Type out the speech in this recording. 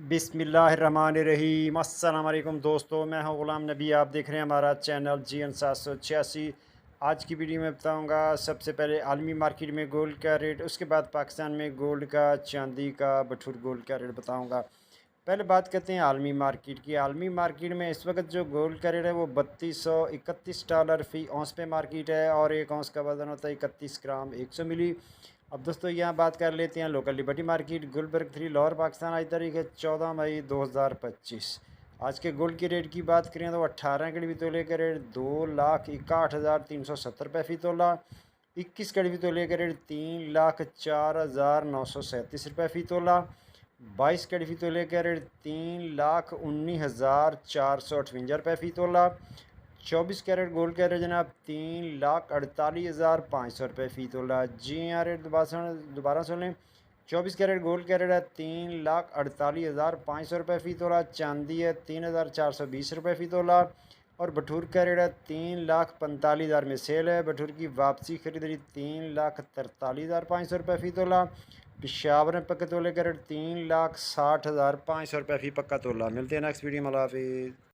बिस्मिल्लाहिर्रहमानिर्रहीम। अस्सलाम वालेकुम दोस्तों, मैं हूं ग़ुलाम नबी। आप देख रहे हैं हमारा चैनल GN 786। आज की वीडियो में बताऊंगा सबसे पहले आलमी मार्केट में गोल्ड का रेट, उसके बाद पाकिस्तान में गोल्ड का, चांदी का, बटूर गोल्ड का रेट बताऊंगा। पहले बात करते हैं आलमी मार्केट की। आलमी मार्केट में इस वक्त जो गोल्ड का रेट है वो $3231 फ़ी औंस पे मार्केट है और एक औंस का वज़न होता है 31 ग्राम 100 मिली। अब दोस्तों यहाँ बात कर लेते हैं local Liberty Market Gulberg 3 Lahore Pakistan. आज तारीख है 14 मई 2025। आज के गोल्ड के रेट की बात करें तो 18 कड़ी तोले का रेट 2,61,370 रुपये फ़ी तोला। 21 कड़ी तोले का रेट 3,04,937 रुपये फ़ी तोला। 22 कड़ी तोले का रेट 3,19,458 रुपये फ़ी तोला। 24 कैरेट गोल्ड का रेट जनाब 3,48,500 रुपये फ़ी तोला। जी हाँ, रेट दोबारा सुन लें। 24 कैरेट गोल्ड का रेट है 3,48,500 रुपये फ़ी तोला। चांदी है 3,420 रुपये फ़ी तोला। और बटूर का रेट है 3,45,000 में सेल है। बटूर की वापसी खरीदारी 3,43,500 रुपये फ़ी तोला। पेशावर में पक्के तोले का रेट 3,60,500 रुपये फ़ी पक्का तोला। मिलते हैं नेक्स्ट वीडियो में। अल्लाह हाफिज़।